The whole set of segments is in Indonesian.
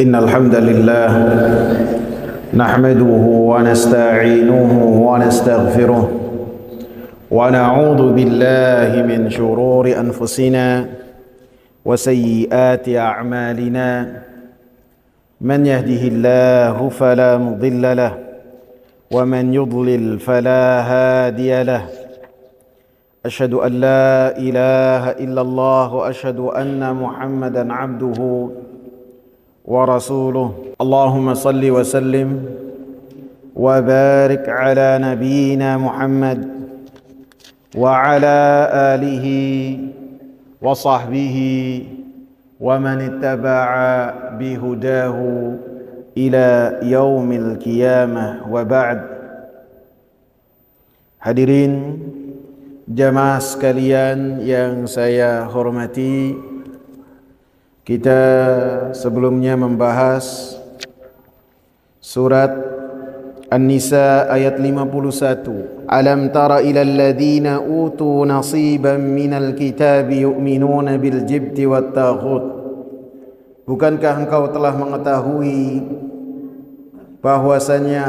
إن الحمد لله نحمده ونستعينه ونستغفره ونعوذ بالله من شرور أنفسنا وسيئات أعمالنا من يهده الله فلا مضل له ومن يضلل فلا هادي له أشهد أن لا إله إلا الله وأشهد أن محمدا عبده ورسوله اللهم صل وسلم وبارك على نبينا محمد وعلى آله وصحبه ومن اتبع بهداه إلى يوم القيامة وبعد. Hadirin jamaah sekalian yang saya hormati, kita sebelumnya membahas surat An-Nisa ayat 51. Alam tara ilal ladhina utu nasiban minal kitabi yu'minuna bil jibti wat taghut. Bukankah engkau telah mengetahui bahwasanya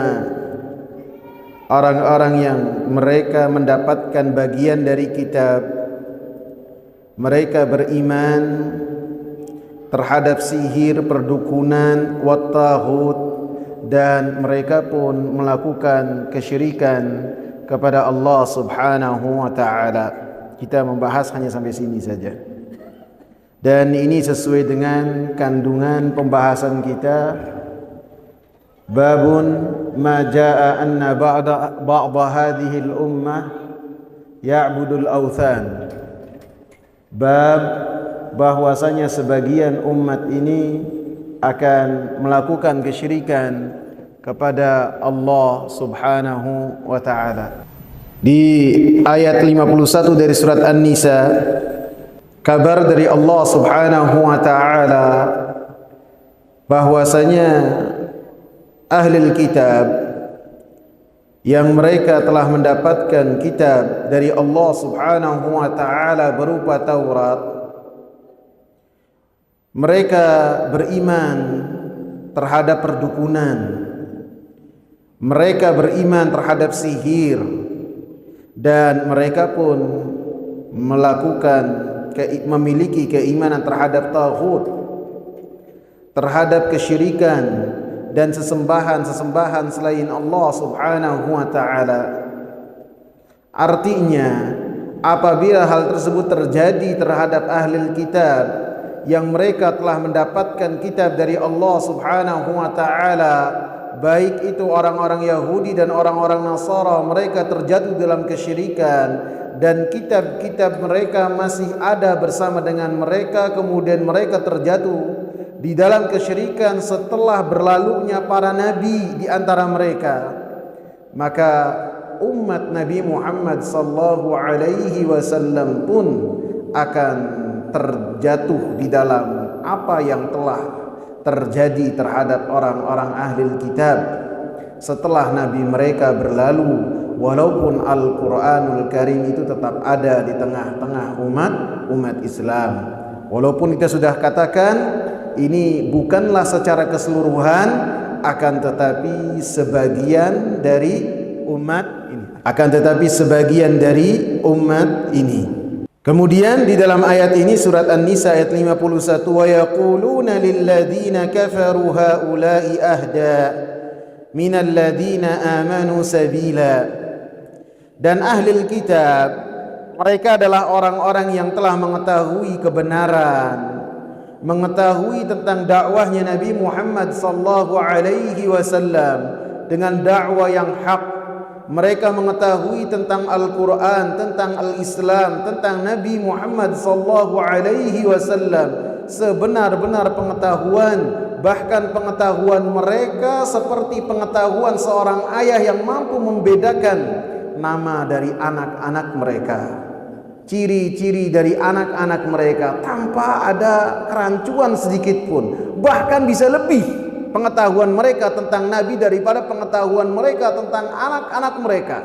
orang-orang yang mereka mendapatkan bagian dari kitab, mereka beriman terhadap sihir, perdukunan, wat-taghut, dan mereka pun melakukan kesyirikan kepada Allah Subhanahu wa ta'ala. Kita membahas hanya sampai sini saja, dan ini sesuai dengan kandungan pembahasan kita. Babun ma jaa anna ba'da hadhihi al-ummah ya'budul awthan. Bab bahwasanya sebagian umat ini akan melakukan kesyirikan kepada Allah Subhanahu wa ta'ala. Di ayat 51 dari surat An-Nisa, kabar dari Allah Subhanahu wa ta'ala bahwasanya ahli kitab yang mereka telah mendapatkan kitab dari Allah Subhanahu wa ta'ala berupa Taurat, mereka beriman terhadap perdukunan, mereka beriman terhadap sihir, dan mereka pun memiliki keimanan terhadap taghut, terhadap kesyirikan dan sesembahan-sesembahan selain Allah Subhanahu wa ta'ala. Artinya, apabila hal tersebut terjadi terhadap ahli kitab yang mereka telah mendapatkan kitab dari Allah Subhanahu wa ta'ala, baik itu orang-orang Yahudi dan orang-orang Nasara, mereka terjatuh dalam kesyirikan dan kitab-kitab mereka masih ada bersama dengan mereka, kemudian mereka terjatuh di dalam kesyirikan setelah berlalunya para nabi di antara mereka, maka umat Nabi Muhammad sallallahu alaihi wasallam pun akan terjatuh di dalam apa yang telah terjadi terhadap orang-orang ahli kitab setelah nabi mereka berlalu, walaupun Al-Quranul Karim itu tetap ada di tengah-tengah umat Islam. Walaupun kita sudah katakan ini bukanlah secara keseluruhan, akan tetapi sebagian dari umat ini. Kemudian di dalam ayat ini, surat An-Nisa ayat 51, wa yaquluna lil ladzina kafaru haula'i ahda minal ladzina amanu sabila. Dan ahli kitab, mereka adalah orang-orang yang telah mengetahui kebenaran, mengetahui tentang dakwahnya Nabi Muhammad sallallahu alaihi wasallam dengan dakwah yang hak. Mereka mengetahui tentang Al-Quran, tentang Al-Islam, tentang Nabi Muhammad sallallahu alaihi wasallam sebenar-benar pengetahuan, bahkan pengetahuan mereka seperti pengetahuan seorang ayah yang mampu membedakan nama dari anak-anak mereka, ciri-ciri dari anak-anak mereka tanpa ada kerancuan sedikit pun. Bahkan bisa lebih pengetahuan mereka tentang Nabi daripada pengetahuan mereka tentang anak-anak mereka,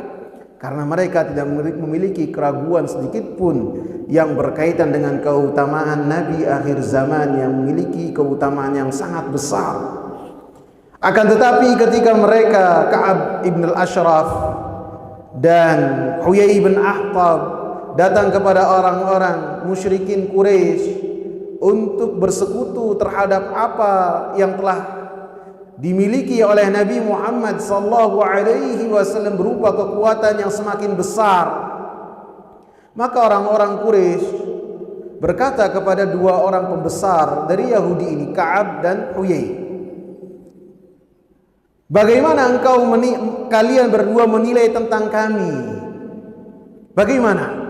karena mereka tidak memiliki keraguan sedikit pun yang berkaitan dengan keutamaan Nabi akhir zaman yang memiliki keutamaan yang sangat besar. Akan tetapi ketika mereka Ka'ab ibn al-Ashraf dan Huyai bin Akhtab datang kepada orang-orang musyrikin Quraisy untuk bersekutu terhadap apa yang telah dimiliki oleh Nabi Muhammad sallallahu alaihi wasallam berupa kekuatan yang semakin besar, maka orang-orang Quraisy berkata kepada dua orang pembesar dari Yahudi ini, Ka'ab dan Huyai, bagaimana kalian berdua menilai tentang kami? Bagaimana?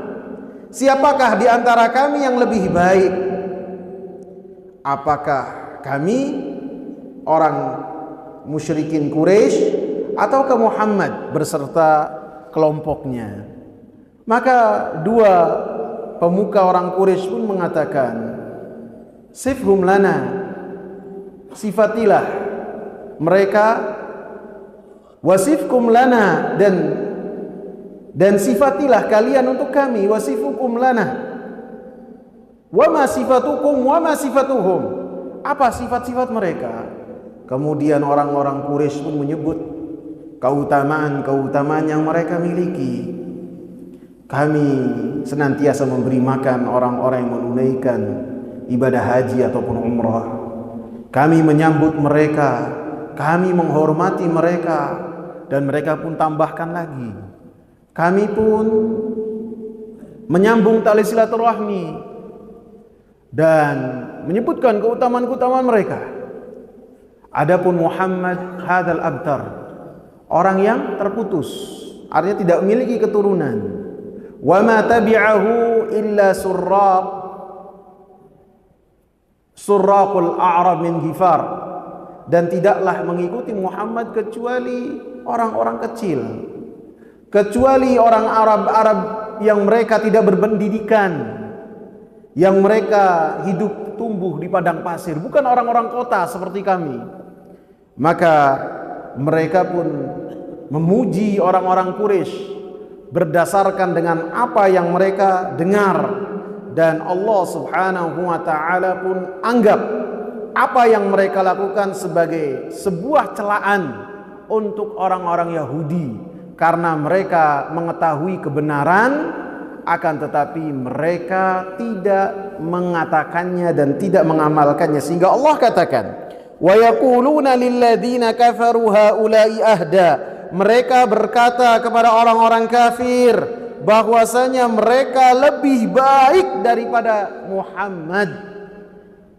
Siapakah di antara kami yang lebih baik? Apakah kami orang musyrikin Quraisy ataukah Muhammad beserta kelompoknya? Maka dua pemuka orang Quraisy pun mengatakan, sifhum lana, sifatilah mereka, wasifkum lana, dan sifatilah kalian untuk kami, wasifukum lana, wama sifatukum wama sifatuhum, apa sifat-sifat mereka. Kemudian orang-orang Quraisy pun menyebut keutamaan-keutamaan yang mereka miliki. Kami senantiasa memberi makan orang-orang yang menunaikan ibadah haji ataupun umrah. Kami menyambut mereka, kami menghormati mereka, dan mereka pun tambahkan lagi, kami pun menyambung tali silaturahmi dan menyebutkan keutamaan-keutamaan mereka. Adapun Muhammad hadzal abtar, orang yang terputus, artinya tidak memiliki keturunan. Wa ma tabi'ahu illa surraqul a'rab min Ghifar, dan tidaklah mengikuti Muhammad kecuali orang-orang kecil, kecuali orang Arab yang mereka tidak berpendidikan, yang mereka hidup tumbuh di padang pasir, bukan orang-orang kota seperti kami. Maka mereka pun memuji orang-orang Quraisy berdasarkan dengan apa yang mereka dengar, dan Allah Subhanahu wa taala pun anggap apa yang mereka lakukan sebagai sebuah celaan untuk orang-orang Yahudi, karena mereka mengetahui kebenaran, akan tetapi mereka tidak mengatakannya dan tidak mengamalkannya, sehingga Allah katakan, wa yaquluna lilladzina kafaru haula'i ahda, mereka berkata kepada orang-orang kafir bahwasanya mereka lebih baik daripada Muhammad,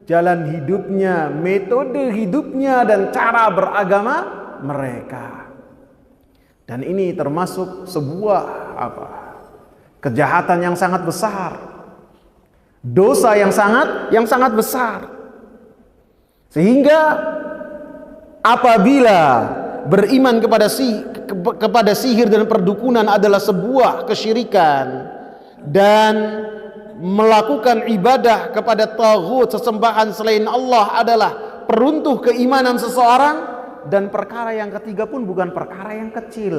jalan hidupnya, metode hidupnya, dan cara beragama mereka. Dan ini termasuk sebuah kejahatan yang sangat besar, dosa yang sangat besar. Sehingga apabila beriman kepada sihir dan perdukunan adalah sebuah kesyirikan, dan melakukan ibadah kepada taghut, sesembahan selain Allah, adalah peruntuh keimanan seseorang. Dan perkara yang ketiga pun bukan perkara yang kecil.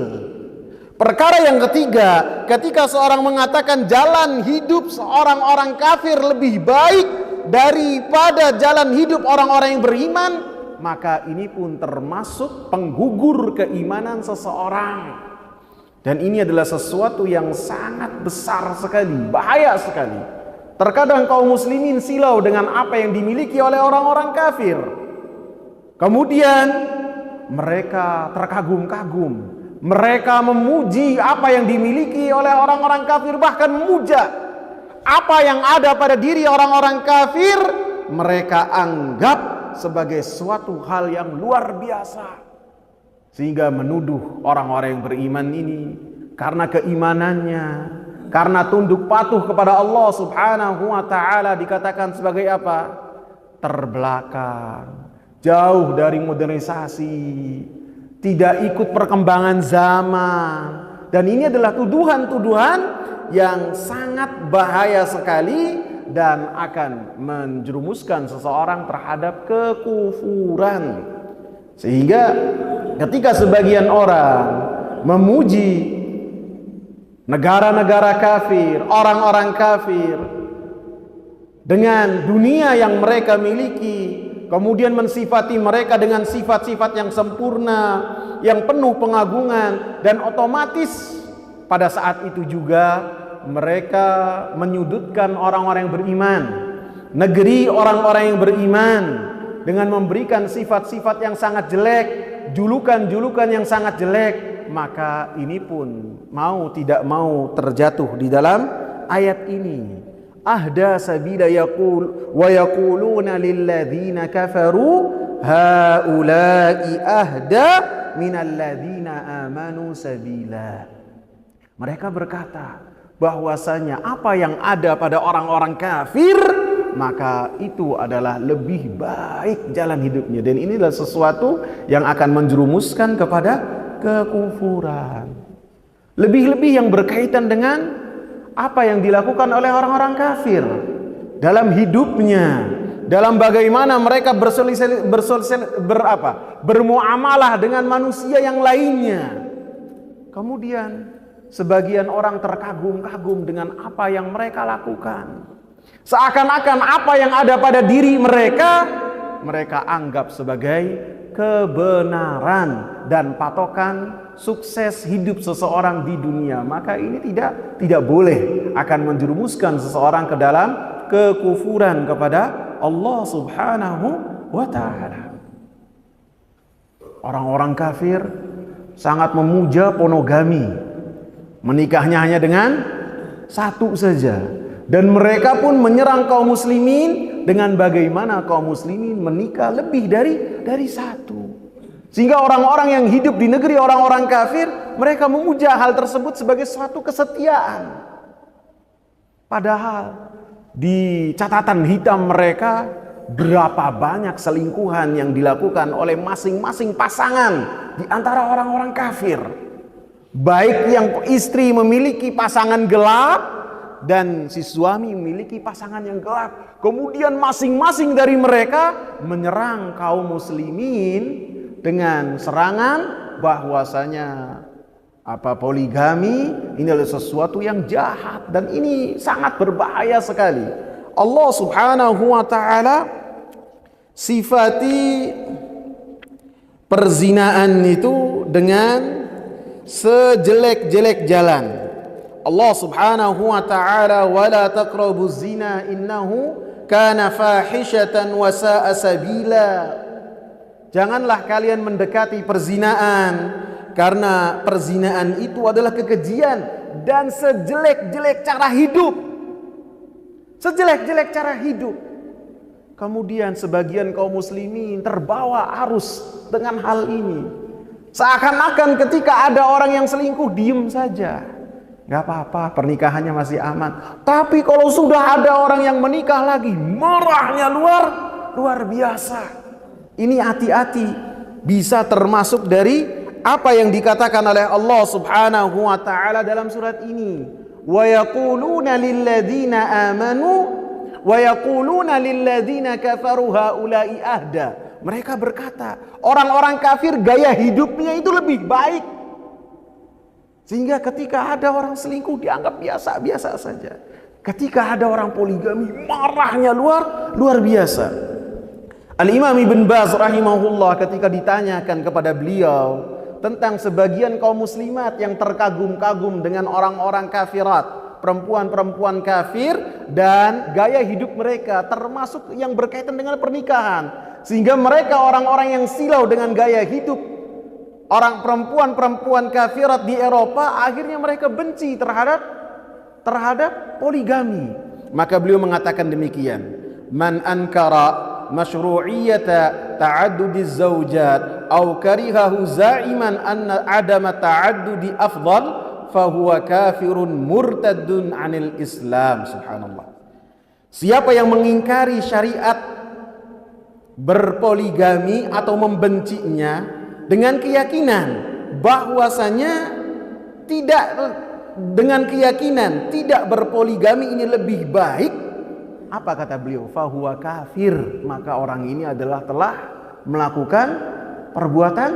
Perkara yang ketiga, ketika seorang mengatakan jalan hidup seorang orang kafir lebih baik daripada jalan hidup orang-orang yang beriman, maka ini pun termasuk penggugur keimanan seseorang. Dan ini adalah sesuatu yang sangat besar sekali, bahaya sekali. Terkadang kaum muslimin silau dengan apa yang dimiliki oleh orang-orang kafir. Kemudian mereka terkagum-kagum, mereka memuji apa yang dimiliki oleh orang-orang kafir, bahkan memuja apa yang ada pada diri orang-orang kafir. Mereka anggap sebagai suatu hal yang luar biasa, sehingga menuduh orang-orang yang beriman ini karena keimanannya, karena tunduk patuh kepada Allah Subhanahu wa taala, dikatakan sebagai apa? Terbelakang, jauh dari modernisasi, tidak ikut perkembangan zaman. Dan ini adalah tuduhan-tuduhan yang sangat bahaya sekali dan akan menjerumuskan seseorang terhadap kekufuran. Sehingga ketika sebagian orang memuji negara-negara kafir, orang-orang kafir, dengan dunia yang mereka miliki, kemudian mensifati mereka dengan sifat-sifat yang sempurna, yang penuh pengagungan, dan otomatis pada saat itu juga mereka menyudutkan orang-orang yang beriman, negeri orang-orang yang beriman, dengan memberikan sifat-sifat yang sangat jelek, julukan-julukan yang sangat jelek. Maka ini pun mau tidak mau terjatuh di dalam ayat ini. Ahda sabila yaqul wa yaquluna lilladzina kafaru haula'i ahda minal ladzina amanu sabila. Mereka berkata bahwasanya apa yang ada pada orang-orang kafir, maka itu adalah lebih baik jalan hidupnya, dan inilah sesuatu yang akan menjerumuskan kepada kekufuran. Lebih-lebih yang berkaitan dengan apa yang dilakukan oleh orang-orang kafir dalam hidupnya, dalam bagaimana mereka bermuamalah dengan manusia yang lainnya. Kemudian sebagian orang terkagum-kagum dengan apa yang mereka lakukan. Seakan-akan apa yang ada pada diri mereka, mereka anggap sebagai kebenaran dan patokan sukses hidup seseorang di dunia. Maka ini tidak boleh, akan menjerumuskan seseorang ke dalam kekufuran kepada Allah Subhanahu wa ta'ala. Orang-orang kafir sangat memuja monogami, menikahnya hanya dengan satu saja, dan mereka pun menyerang kaum muslimin dengan bagaimana kaum muslimin menikah lebih dari satu. Sehingga orang-orang yang hidup di negeri orang-orang kafir, mereka memuja hal tersebut sebagai suatu kesetiaan. Padahal di catatan hitam mereka, berapa banyak selingkuhan yang dilakukan oleh masing-masing pasangan di antara orang-orang kafir. Baik yang istri memiliki pasangan gelap dan si suami memiliki pasangan yang gelap. Kemudian masing-masing dari mereka menyerang kaum muslimin dengan serangan bahwasanya poligami ini adalah sesuatu yang jahat, dan ini sangat berbahaya sekali. Allah Subhanahu wa ta'ala sifati perzinaan itu dengan sejelek-jelek jalan. Allah Subhanahu wa ta'ala, wala taqrabuz zina innahu kana fahishatan wa sa'a sabila. Janganlah kalian mendekati perzinaan, karena perzinaan itu adalah kekejian dan sejelek-jelek cara hidup. Sejelek-jelek cara hidup. Kemudian sebagian kaum muslimin terbawa arus dengan hal ini. Seakan-akan ketika ada orang yang selingkuh, diem saja. Gak apa-apa, pernikahannya masih aman. Tapi kalau sudah ada orang yang menikah lagi, marahnya luar biasa. Ini hati-hati, bisa termasuk dari apa yang dikatakan oleh Allah Subhanahu wa ta'ala dalam surat ini. Wa yaquluna lilladzina amanu wa yaquluna lilladzina kafaru haula'i ahda. Mereka berkata, orang-orang kafir gaya hidupnya itu lebih baik. Sehingga ketika ada orang selingkuh dianggap biasa-biasa saja. Ketika ada orang poligami, marahnya luar biasa. Al-Imam Ibn Baz rahimahullah ketika ditanyakan kepada beliau tentang sebagian kaum muslimat yang terkagum-kagum dengan orang-orang kafirat, perempuan-perempuan kafir dan gaya hidup mereka, termasuk yang berkaitan dengan pernikahan, sehingga mereka orang-orang yang silau dengan gaya hidup orang perempuan-perempuan kafirat di Eropa, akhirnya mereka benci terhadap poligami. Maka beliau mengatakan demikian, man ankara masyru'iyyata ta'addudiz zawjat aw karihahu za'iman anna adama ta'addudi afdal fahuwa kafirun murtaddun 'anil Islam. Subhanallah. Siapa yang mengingkari syariat berpoligami atau membencinya dengan keyakinan bahwasanya tidak berpoligami ini lebih baik, apa kata beliau? Fahuwa kafir, maka orang ini adalah telah melakukan perbuatan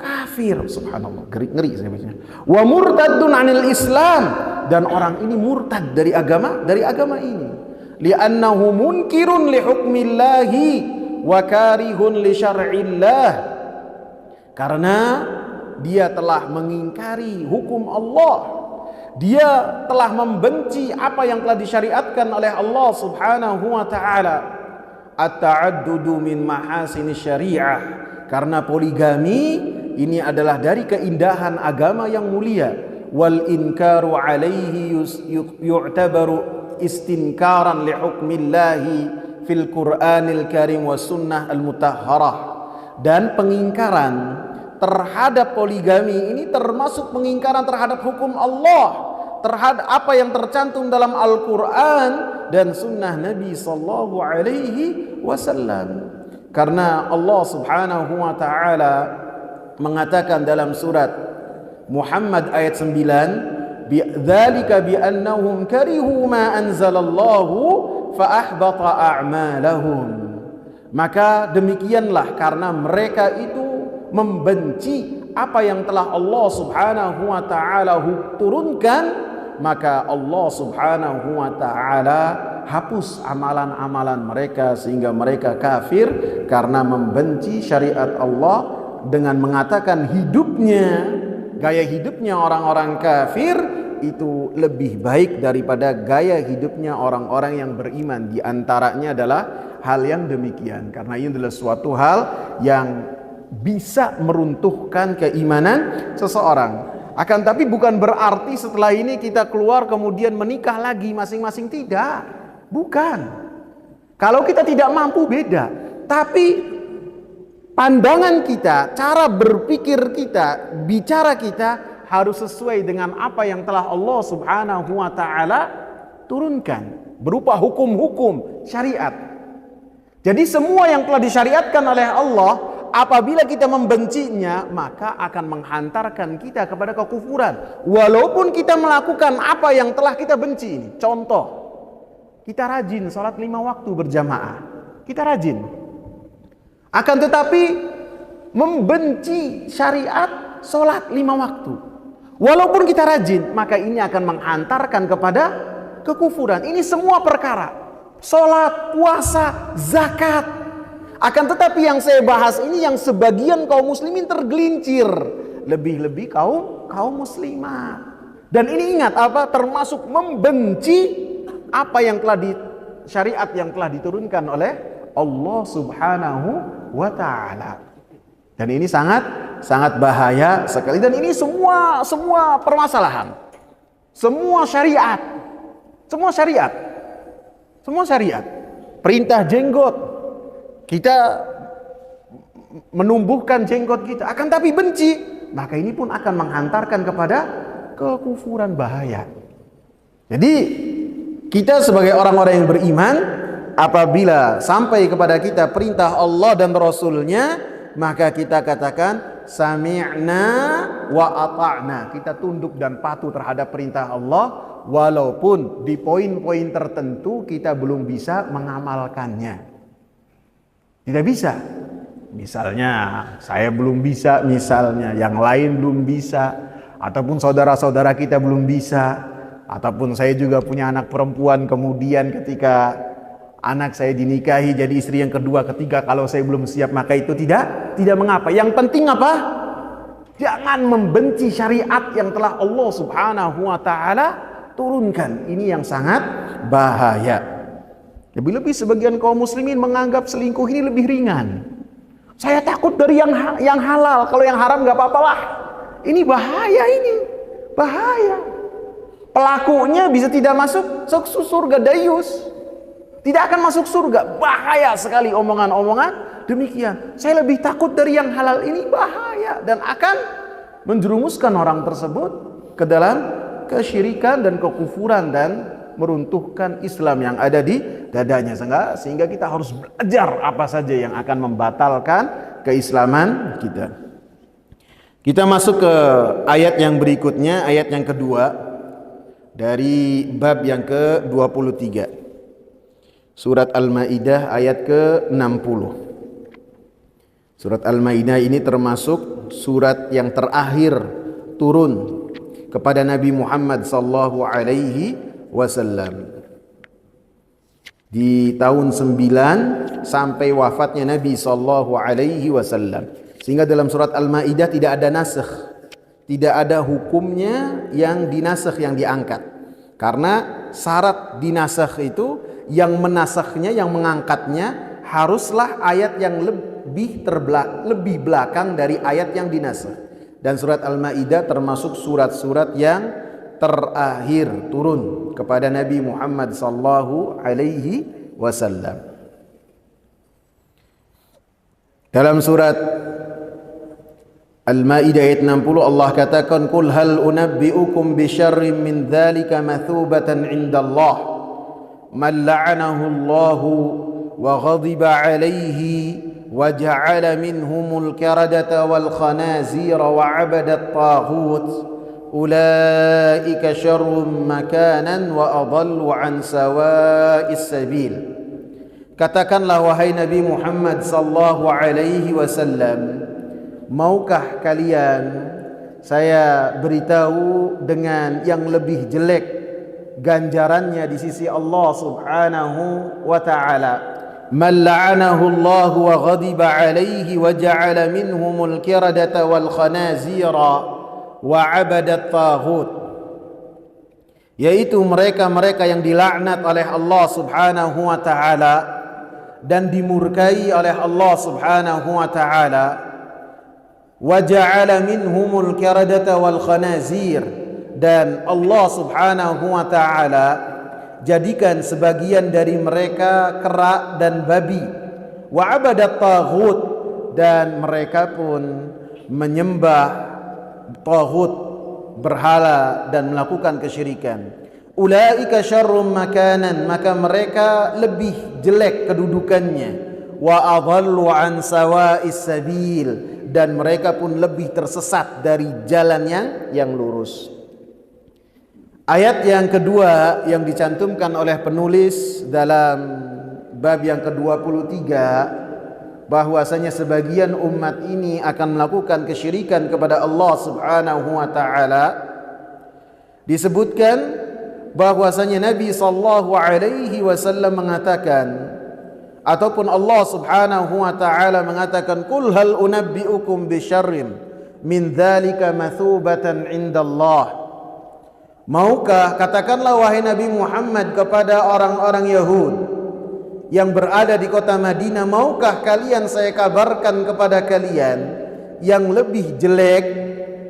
kafir. Subhanallah, ngeri saya bacanya. Wa murtaddun 'anil Islam, dan orang ini murtad dari agama ini. Li'annahu munkirun li hukmillahi wa karihun li syar'illah. Karena dia telah mengingkari hukum Allah. Dia telah membenci apa yang telah disyariatkan oleh Allah Subhanahu wa taala. At-ta'addudu min mahasini syariah. Karena poligami ini adalah dari keindahan agama yang mulia. Wal inkaru alaihi yu'tabaru istinkaran li hukmillahi fil Qur'anil Karim wa sunnah al-mutahharah. Dan pengingkaran terhadap poligami ini termasuk pengingkaran terhadap hukum Allah, terhadap apa yang tercantum dalam Al-Quran dan sunnah Nabi sallallahu alaihi wasallam. Karena Allah subhanahu wa ta'ala mengatakan dalam surat Muhammad ayat 9, dzalika bi annahum karihu ma anzalallahu fa ahbata a'malahum. Maka demikianlah karena mereka itu membenci apa yang telah Allah subhanahu wa ta'ala turunkan, maka Allah subhanahu wa ta'ala hapus amalan-amalan mereka sehingga mereka kafir karena membenci syariat Allah dengan mengatakan gaya hidupnya orang-orang kafir itu lebih baik daripada gaya hidupnya orang-orang yang beriman. Di antaranya adalah hal yang demikian, karena ini adalah suatu hal yang bisa meruntuhkan keimanan seseorang. Akan tapi bukan berarti setelah ini kita keluar kemudian menikah lagi masing-masing, tidak. Bukan. Kalau kita tidak mampu beda. Tapi pandangan kita, cara berpikir kita, bicara kita harus sesuai dengan apa yang telah Allah subhanahu wa ta'ala turunkan berupa hukum-hukum syariat. Jadi semua yang telah disyariatkan oleh Allah, apabila kita membencinya, maka akan menghantarkan kita kepada kekufuran. Walaupun kita melakukan apa yang telah kita benci ini. Contoh, kita rajin sholat 5 waktu berjamaah. Kita rajin. Akan tetapi membenci syariat sholat 5 waktu. Walaupun kita rajin, maka ini akan menghantarkan kepada kekufuran. Ini semua perkara. Sholat, puasa, zakat. Akan tetapi yang saya bahas ini yang sebagian kaum muslimin tergelincir, lebih-lebih kaum muslimat. Dan ini ingat apa? Termasuk membenci apa yang telah syariat yang telah diturunkan oleh Allah Subhanahu wa taala. Dan ini sangat bahaya sekali, dan ini semua permasalahan. Semua syariat. Perintah jenggot, kita menumbuhkan jenggot kita, akan tapi benci, maka ini pun akan menghantarkan kepada kekufuran, bahaya. Jadi kita sebagai orang-orang yang beriman, apabila sampai kepada kita perintah Allah dan Rasulnya, maka kita katakan sami'na wa ata'na. Kita tunduk dan patuh terhadap perintah Allah, walaupun di poin-poin tertentu kita belum bisa mengamalkannya. Tidak bisa. Misalnya saya belum bisa, misalnya yang lain belum bisa, ataupun saudara-saudara kita belum bisa, ataupun saya juga punya anak perempuan, kemudian ketika anak saya dinikahi jadi istri yang kedua, ketiga, kalau saya belum siap, maka itu tidak mengapa. Yang penting apa? Jangan membenci syariat yang telah Allah Subhanahu wa taala turunkan. Ini yang sangat bahaya. Lebih-lebih sebagian kaum muslimin menganggap selingkuh ini lebih ringan. Saya takut dari yang halal, kalau yang haram gak apa-apalah. Ini bahaya, bahaya. Pelakunya bisa tidak masuk surga, dayus. Tidak akan masuk surga. Bahaya sekali omongan-omongan demikian. Saya lebih takut dari yang halal, ini bahaya, dan akan menjerumuskan orang tersebut ke dalam kesyirikan dan kekufuran dan meruntuhkan Islam yang ada di dadanya. Sehingga kita harus belajar apa saja yang akan membatalkan keislaman kita. Kita masuk ke ayat yang berikutnya, ayat yang kedua dari bab yang ke-23. Surat Al-Maidah ayat ke-60. Surat Al-Maidah ini termasuk surat yang terakhir turun. kepada Nabi Muhammad sallallahu alaihi wasallam. Di tahun 9 sampai wafatnya Nabi sallallahu alaihi wasallam. Sehingga dalam surat Al-Maidah tidak ada nasakh. Tidak ada hukumnya yang dinasakh, yang diangkat. Karena syarat dinasakh itu yang menasakhnya, yang mengangkatnya haruslah ayat yang lebih belakang dari ayat yang dinasakh. Dan surat Al-Maidah termasuk surat-surat yang terakhir turun kepada Nabi Muhammad sallallahu alaihi wasallam. Dalam surat Al-Maidah ayat 60 Allah katakan, "Qul hal unabbiukum bi syarrin min dzalika mathubatan 'indallah man la'anahu Allahu wa ghadiba 'alaihi wa ja'ala minhumul qiradata wal khanazira wa 'abada at-taghut ulaika syarrun makanan wa adallu 'an sawa'is sabil." Katakanlah wahai Nabi Muhammad sallallahu alaihi wasallam, maukah kalian saya beritahu dengan yang lebih jelek ganjarannya di sisi Allah Subhanahu wa taala? Man la'anahu Allah wa ghadiba 'alaihi wa ja'ala minhumul qiradata wal khanazira wa 'abada at-taghut, yaitu mereka-mereka yang dilaknat oleh Allah Subhanahu wa taala dan dimurkai oleh Allah Subhanahu wa taala, wa ja'ala minhumul qiradata wal khanazir, dan Allah Subhanahu wa taala jadikan sebagian dari mereka kera dan babi, wa abadat taghut, dan mereka pun menyembah taghut, berhala, dan melakukan kesyirikan. Ulaika syarrum makanan, maka mereka lebih jelek kedudukannya, wa adallu an sawa'is sabil, dan mereka pun lebih tersesat dari jalan yang lurus. Ayat yang kedua yang dicantumkan oleh penulis dalam bab yang ke-23, bahwasanya sebagian umat ini akan melakukan kesyirikan kepada Allah Subhanahu wa taala, disebutkan bahwasanya Nabi sallallahu alaihi wasallam mengatakan, ataupun Allah Subhanahu wa taala mengatakan, "Qul hal unabbiukum bi syarrin min dzalika mathubatan 'indallah." Maukah, katakanlah wahai Nabi Muhammad kepada orang-orang Yahud yang berada di kota Madinah, maukah kalian saya kabarkan kepada kalian yang lebih jelek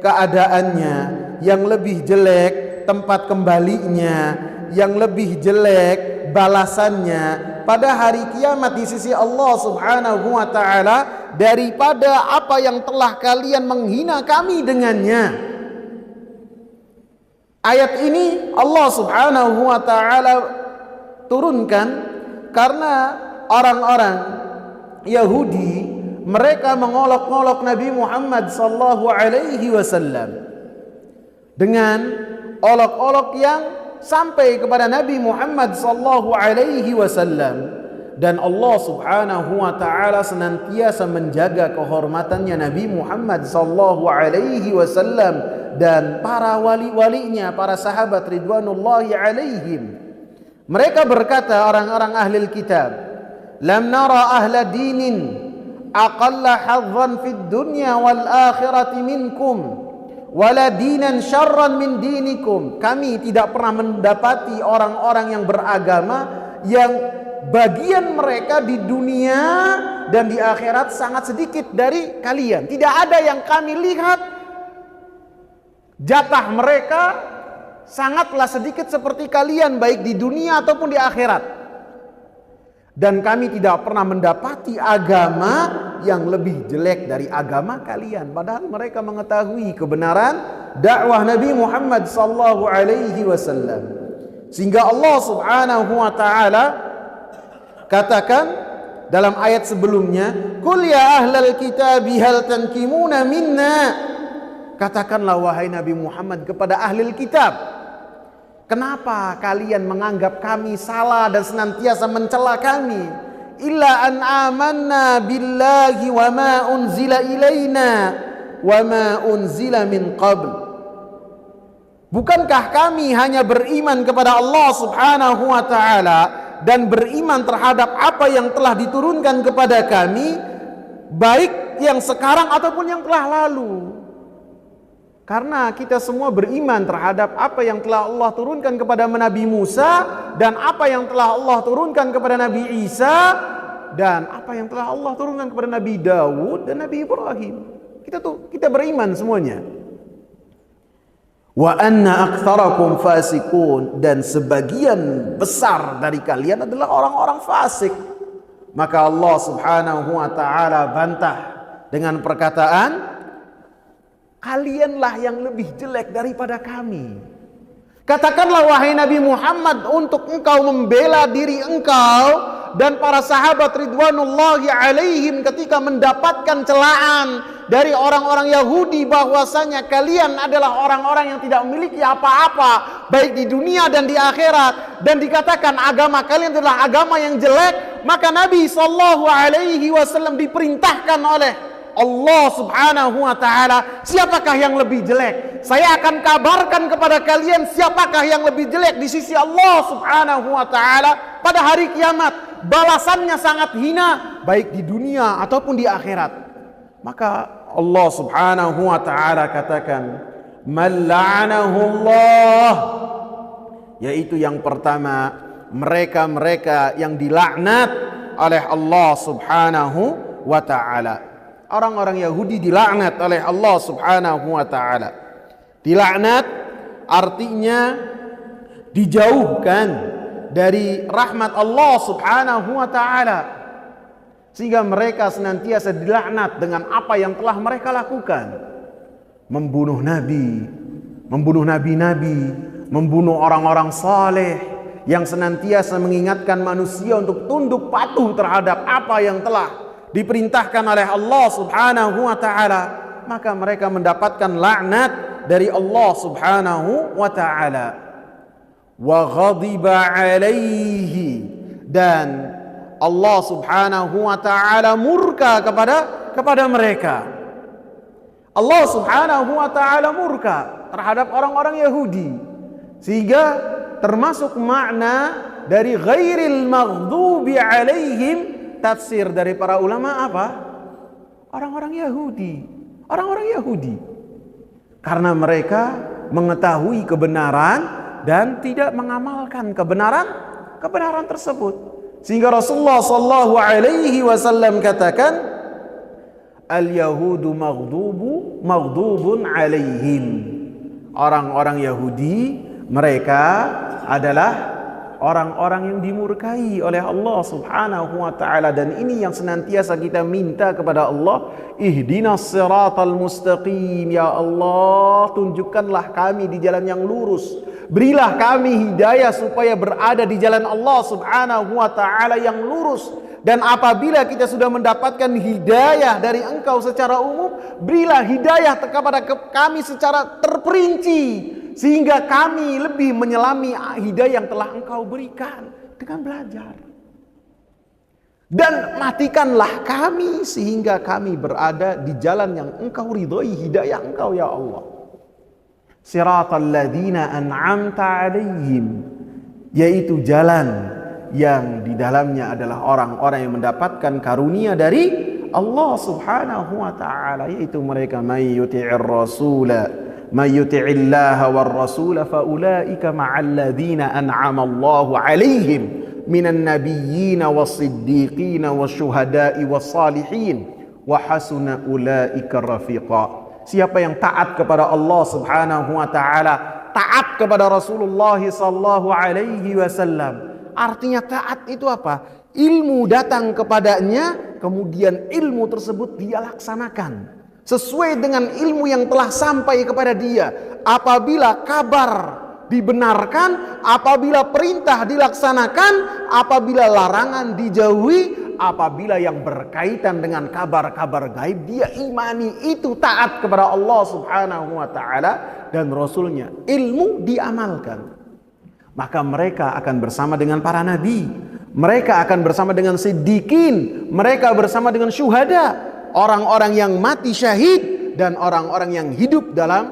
keadaannya, yang lebih jelek tempat kembalinya, yang lebih jelek balasannya pada hari kiamat di sisi Allah Subhanahu wa taala daripada apa yang telah kalian menghina kami dengannya. Ayat ini Allah Subhanahu wa taala turunkan karena orang-orang Yahudi mereka mengolok-olok Nabi Muhammad sallallahu alaihi wasallam dengan olok-olok yang sampai kepada Nabi Muhammad sallallahu alaihi wasallam, dan Allah Subhanahu wa taala senantiasa menjaga kehormatannya Nabi Muhammad sallallahu alaihi wasallam dan para wali-walinya, para sahabat ridwanullahi alaihim. Mereka berkata, orang-orang ahli kitab, "Lam nara ahla dinin aqalla hadzan fid dunya wal akhirati minkum wala dinan syarran min dinikum." Kami tidak pernah mendapati orang-orang yang beragama yang bagian mereka di dunia dan di akhirat sangat sedikit dari kalian. Tidak ada yang kami lihat jatah mereka sangatlah sedikit seperti kalian, baik di dunia ataupun di akhirat. Dan kami tidak pernah mendapati agama yang lebih jelek dari agama kalian. Padahal mereka mengetahui kebenaran dakwah Nabi Muhammad sallallahu alaihi wasallam. Sehingga Allah Subhanahu wa taala katakan dalam ayat sebelumnya, "Qul ya ahlal kitabi hal tankimuna minna." Katakanlah wahai Nabi Muhammad kepada ahli kitab, kenapa kalian menganggap kami salah dan senantiasa mencela kami? Illa an amanna billahi wa ma unzila ilaina wa ma unzila min qabl. Bukankah kami hanya beriman kepada Allah Subhanahu wa ta'ala dan beriman terhadap apa yang telah diturunkan kepada kami, baik yang sekarang ataupun yang telah lalu? Karena kita semua beriman terhadap apa yang telah Allah turunkan kepada Nabi Musa, dan apa yang telah Allah turunkan kepada Nabi Isa, dan apa yang telah Allah turunkan kepada Nabi Dawud dan Nabi Ibrahim. Kita beriman semuanya. Wa anna aktsarakum fasiqun, dan sebagian besar dari kalian adalah orang-orang fasik. Maka Allah Subhanahu wa ta'ala bantah dengan perkataan, kalianlah yang lebih jelek daripada kami. Katakanlah wahai Nabi Muhammad, untuk engkau membela diri engkau dan para sahabat ridwanullahi alaihim ketika mendapatkan celaan dari orang-orang Yahudi bahwasanya kalian adalah orang-orang yang tidak memiliki apa-apa baik di dunia dan di akhirat, dan dikatakan agama kalian adalah agama yang jelek, maka Nabi sallallahu alaihi wasallam diperintahkan oleh Allah Subhanahu wa ta'ala, siapakah yang lebih jelek? Saya akan kabarkan kepada kalian siapakah yang lebih jelek di sisi Allah Subhanahu wa ta'ala pada hari kiamat. Balasannya sangat hina baik di dunia ataupun di akhirat. Maka Allah Subhanahu wa ta'ala katakan, man la'anahu Allah, yaitu yang pertama, mereka-mereka yang dilaknat oleh Allah Subhanahu wa ta'ala. Orang-orang Yahudi dilaknat oleh Allah Subhanahu wa ta'ala. Dilaknat artinya dijauhkan dari rahmat Allah Subhanahu wa ta'ala, sehingga mereka senantiasa dilaknat dengan apa yang telah mereka lakukan. Membunuh nabi, membunuh nabi-nabi, membunuh orang-orang saleh yang senantiasa mengingatkan manusia untuk tunduk patuh terhadap apa yang telah diperintahkan oleh Allah Subhanahu wa ta'ala. Maka mereka mendapatkan laknat dari Allah Subhanahu wa ta'ala. Wa ghadiba alaihi, dan Allah Subhanahu wa ta'ala murka kepada mereka. Allah Subhanahu wa ta'ala murka terhadap orang-orang Yahudi, sehingga termasuk makna dari ghairil maghdubi alaihim, tafsir dari para ulama apa? Orang-orang Yahudi. Orang-orang Yahudi. Karena mereka mengetahui kebenaran dan tidak mengamalkan kebenaran tersebut. Sehingga Rasulullah sallallahu alaihi wasallam katakan, al-yahudu maghdubun alaihim. Orang-orang Yahudi, mereka adalah orang-orang yang dimurkai oleh Allah Subhanahu wa ta'ala. Dan ini yang senantiasa kita minta kepada Allah, ihdinas siratal mustaqim, ya Allah, tunjukkanlah kami di jalan yang lurus, berilah kami hidayah supaya berada di jalan Allah Subhanahu wa ta'ala yang lurus. Dan apabila kita sudah mendapatkan hidayah dari Engkau secara umum, berilah hidayah kepada kami secara terperinci, sehingga kami lebih menyelami hidayah yang telah Engkau berikan dengan belajar. Dan matikanlah kami sehingga kami berada di jalan yang Engkau ridhoi, hidayah Engkau ya Allah. Siratal ladzina an'amta alaihim, yaitu jalan yang di dalamnya adalah orang-orang yang mendapatkan karunia dari Allah Subhanahu wa ta'ala, yaitu mereka may yuti'ir rasula, may yuti'illaha war rasula fa ulaika ma'al ladzina an'ama Allahu 'alaihim minan nabiyyin was-siddiqin wasyuhada'i was-salihin wa hasuna ulaika rafiqa. Siapa yang taat kepada Allah Subhanahu wa ta'ala, taat kepada Rasulullah sallallahu alaihi wasallam. Artinya taat itu apa? Ilmu datang kepadanya, kemudian ilmu tersebut dia laksanakan sesuai dengan ilmu yang telah sampai kepada dia. Apabila kabar dibenarkan, apabila perintah dilaksanakan, apabila larangan dijauhi, apabila yang berkaitan dengan kabar-kabar gaib dia imani, itu taat kepada Allah Subhanahu wa ta'ala dan Rasulnya. Ilmu diamalkan. Maka mereka akan bersama dengan para nabi, mereka akan bersama dengan siddiqin, mereka bersama dengan syuhada, orang-orang yang mati syahid dan orang-orang yang hidup dalam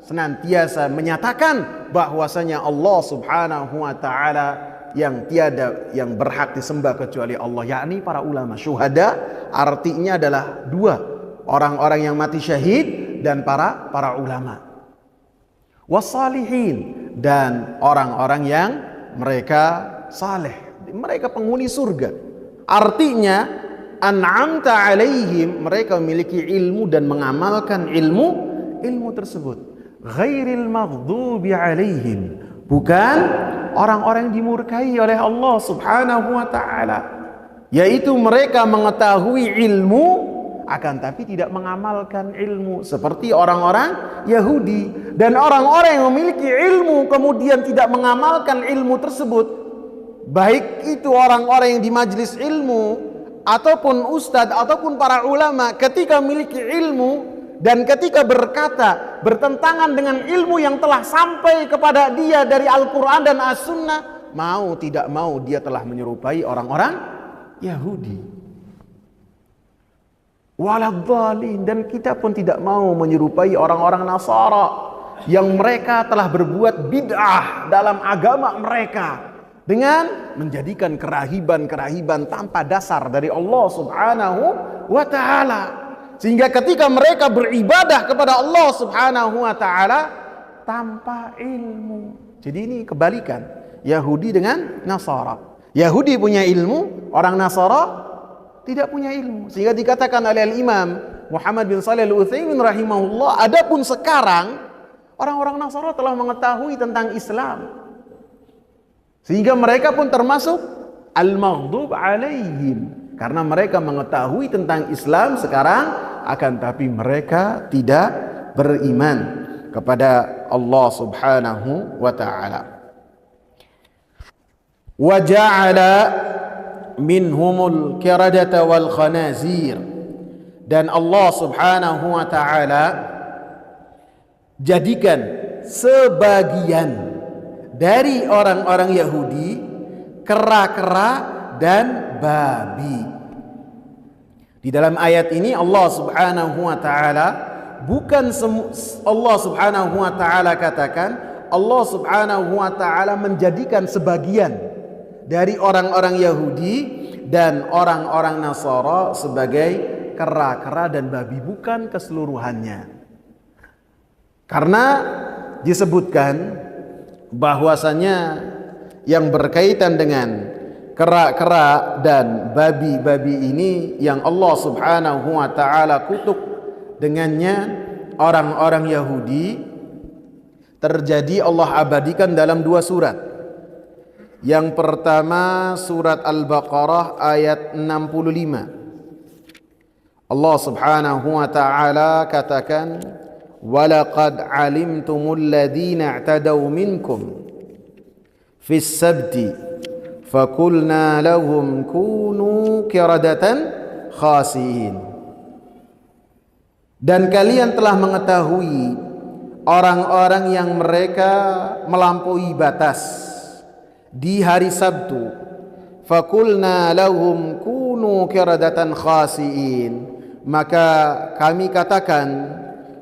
senantiasa menyatakan bahwasanya Allah Subhanahu wa taala yang tiada yang berhak disembah kecuali Allah, yakni para ulama. Syuhada artinya adalah dua, orang-orang yang mati syahid dan para ulama. Wassalihin, dan orang-orang yang mereka saleh, mereka penghuni surga. Artinya an'amta alaihim, mereka memiliki ilmu dan mengamalkan ilmu tersebut. Ghairil maghdubi alaihim, bukan orang-orang yang dimurkai oleh Allah Subhanahu wa taala, yaitu mereka mengetahui ilmu akan tapi tidak mengamalkan ilmu, seperti orang-orang Yahudi. Dan orang-orang yang memiliki ilmu kemudian tidak mengamalkan ilmu tersebut, baik itu orang-orang yang di majelis ilmu ataupun ustadz ataupun para ulama, ketika memiliki ilmu dan ketika berkata bertentangan dengan ilmu yang telah sampai kepada dia dari Al-Quran dan As-Sunnah, mau tidak mau dia telah menyerupai orang-orang Yahudi. Waladhdallin, dan kita pun tidak mau menyerupai orang-orang Nasara yang mereka telah berbuat bid'ah dalam agama mereka dengan menjadikan kerahiban-kerahiban tanpa dasar dari Allah Subhanahu wa taala, sehingga ketika mereka beribadah kepada Allah Subhanahu wa taala tanpa ilmu. Jadi ini kebalikan Yahudi dengan Nasara. Yahudi punya ilmu, orang Nasara tidak punya ilmu. Sehingga dikatakan oleh Imam Muhammad bin Shalih Al-Utsaimin rahimahullah, adapun sekarang orang-orang Nasara telah mengetahui tentang Islam, sehingga mereka pun termasuk al-maghdub alaihim, karena mereka mengetahui tentang Islam sekarang, akan tapi mereka tidak beriman kepada Allah Subhanahu wa taala. Wa ja'ala minhumul kiradata wal khanazir, dan Allah Subhanahu wa taala jadikan sebagian dari orang-orang Yahudi kera-kera dan babi. Di dalam ayat ini Allah Subhanahu wa taala Allah Subhanahu wa taala katakan, Allah Subhanahu wa taala menjadikan sebagian dari orang-orang Yahudi dan orang-orang Nasara sebagai kera-kera dan babi, bukan keseluruhannya. Karena disebutkan bahwasanya yang berkaitan dengan kera-kera dan babi-babi ini yang Allah Subhanahu wa taala kutuk dengannya orang-orang Yahudi, terjadi Allah abadikan dalam dua surat. Yang pertama surat Al-Baqarah ayat 65. Allah Subhanahu wa taala katakan, "Walaqad 'alimtumul ladzina i'tadaw minkum fis sabti fakulna lahum kunu qiradatan khasiin." Dan kalian telah mengetahui orang-orang yang mereka melampaui batas di hari Sabtu, fakulna lahum kunu qiradatan khasiin, maka kami katakan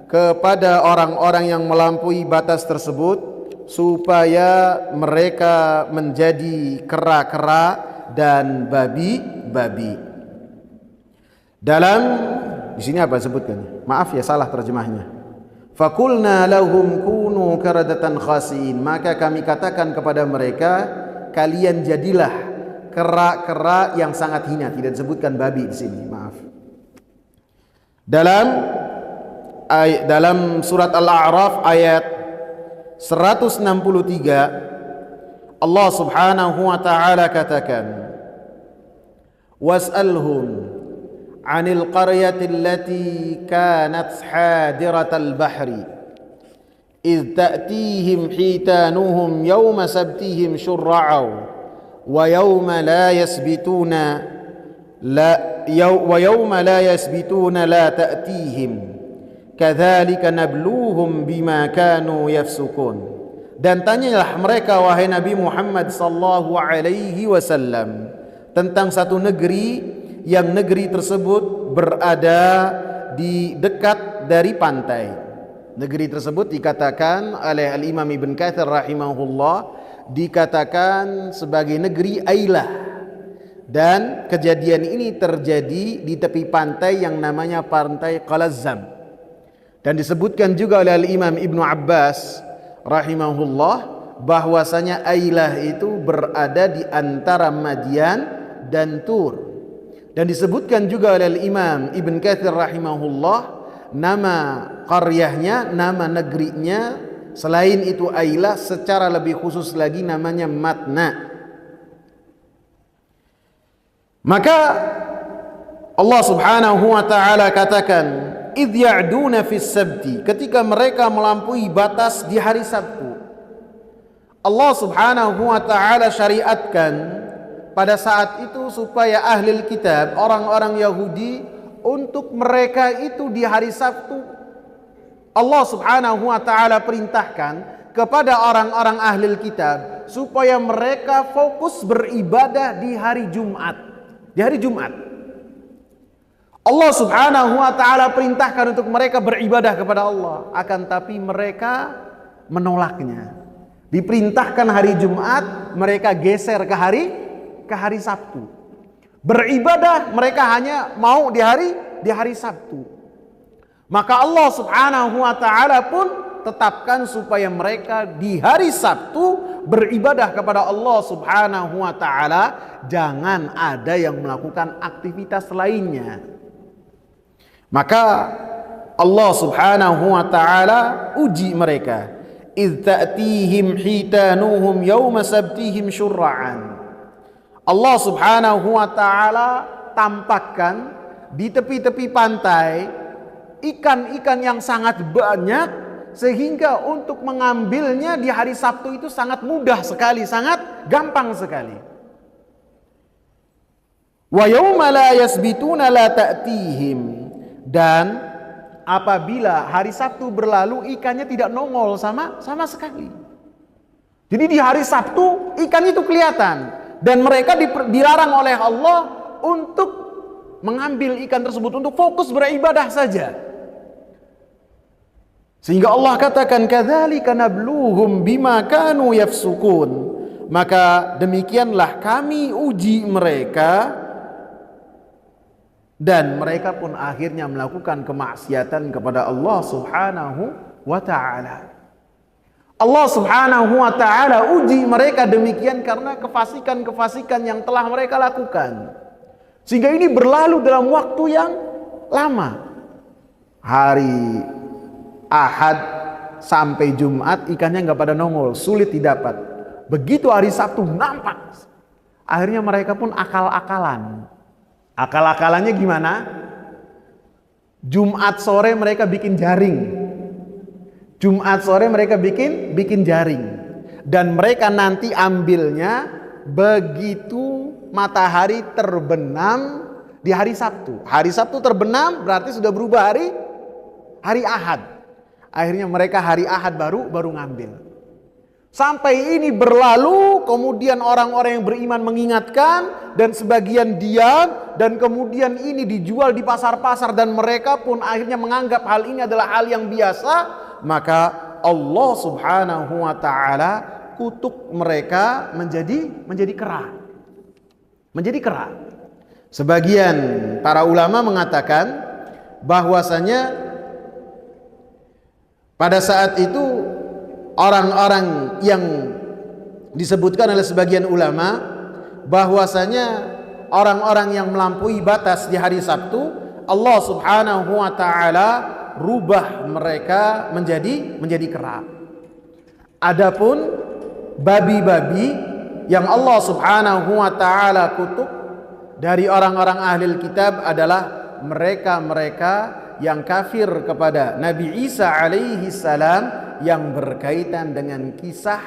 kepada orang-orang yang melampaui batas tersebut supaya mereka menjadi kera-kera dan babi-babi. Dalam di sini apa sebutkan? Maaf ya, salah terjemahnya. Fakulna lahum kunu qiradatan khasiin, maka kami katakan kepada mereka, kalian jadilah kera-kera yang sangat hina. Tidak disebutkan babi di sini, maaf. Dalam surat Al-A'raf ayat 163 Allah Subhanahu wa taala katakan, was'alhum 'anil qaryati allati kanat hadiratal bahri idh ta'tihim hitanuhum yawma sabtihim syurra'aw wa yawma la yasbituna la ta'tihim kadzalika nabluhum bima kanu yafsukun. Dan tanyalah mereka wahai Nabi Muhammad sallallahu alaihi wasallam tentang satu negeri yang negeri tersebut berada di dekat dari pantai. Negeri tersebut dikatakan oleh Al-Imam Ibn Katsir rahimahullah, dikatakan sebagai negeri Ailah. Dan kejadian ini terjadi di tepi pantai yang namanya pantai Qalazzam. Dan disebutkan juga oleh Al-Imam Ibnu Abbas rahimahullah bahwasanya Ailah itu berada di antara Madian dan Tur. Dan disebutkan juga oleh Imam Ibn Katsir rahimahullah, nama qaryahnya, nama negerinya selain itu Ailah, secara lebih khusus lagi namanya Matna. Maka Allah Subhanahu wa taala katakan, idh ya'duna fis sabti, ketika mereka melampaui batas di hari Sabtu. Allah Subhanahu wa taala syariatkan pada saat itu supaya ahli kitab, orang-orang Yahudi, untuk mereka itu di hari Sabtu Allah Subhanahu wa taala perintahkan kepada orang-orang ahli kitab supaya mereka fokus beribadah di hari Jumat. Di hari Jumat Allah Subhanahu wa taala perintahkan untuk mereka beribadah kepada Allah, akan tapi mereka menolaknya. Diperintahkan hari Jumat, mereka geser ke hari Sabtu. Beribadah mereka hanya mau di hari Sabtu. Maka Allah Subhanahu wa taala pun tetapkan supaya mereka di hari Sabtu beribadah kepada Allah Subhanahu wa taala, jangan ada yang melakukan aktivitas lainnya. Maka Allah Subhanahu wa taala uji mereka. Idz ta'tihim hitanuhum yawma sabtihim syur'an. Allah Subhanahu wa taala tampakkan di tepi-tepi pantai ikan-ikan yang sangat banyak, sehingga untuk mengambilnya di hari Sabtu itu sangat mudah sekali, sangat gampang sekali. Wa yauma la yasbituna la ta'tihim, dan apabila hari Sabtu berlalu ikannya tidak nongol sama sekali. Jadi di hari Sabtu ikan itu kelihatan. Dan mereka dilarang oleh Allah untuk mengambil ikan tersebut, untuk fokus beribadah saja. Sehingga Allah katakan, kadzalika nabluhum bima kanu yafsukun. Maka demikianlah kami uji mereka, dan mereka pun akhirnya melakukan kemaksiatan kepada Allah Subhanahu wa taala. Allah Subhanahu wa taala uji mereka demikian karena kefasikan-kefasikan yang telah mereka lakukan. Sehingga ini berlalu dalam waktu yang lama. Hari Ahad sampai Jumat ikannya nggak pada nongol, sulit didapat. Begitu hari Sabtu nampak, akhirnya mereka pun akal-akalan. Akal-akalannya gimana? Jumat sore mereka bikin jaring. Jumat sore mereka bikin jaring, dan mereka nanti ambilnya begitu matahari terbenam di hari Sabtu. Hari Sabtu terbenam berarti sudah berubah hari Ahad. Akhirnya mereka hari Ahad baru ngambil. Sampai ini berlalu, kemudian orang-orang yang beriman mengingatkan dan sebagian diam, dan kemudian ini dijual di pasar-pasar dan mereka pun akhirnya menganggap hal ini adalah hal yang biasa. Maka Allah Subhanahu wa taala kutuk mereka menjadi kera. Menjadi kera. Sebagian para ulama mengatakan bahwasanya pada saat itu orang-orang yang disebutkan oleh sebagian ulama bahwasanya orang-orang yang melampaui batas di hari Sabtu, Allah Subhanahu wa taala rubah mereka menjadi kera. Adapun babi-babi yang Allah Subhanahu wa taala kutuk dari orang-orang ahli kitab adalah mereka-mereka yang kafir kepada Nabi Isa alaihi salam, yang berkaitan dengan kisah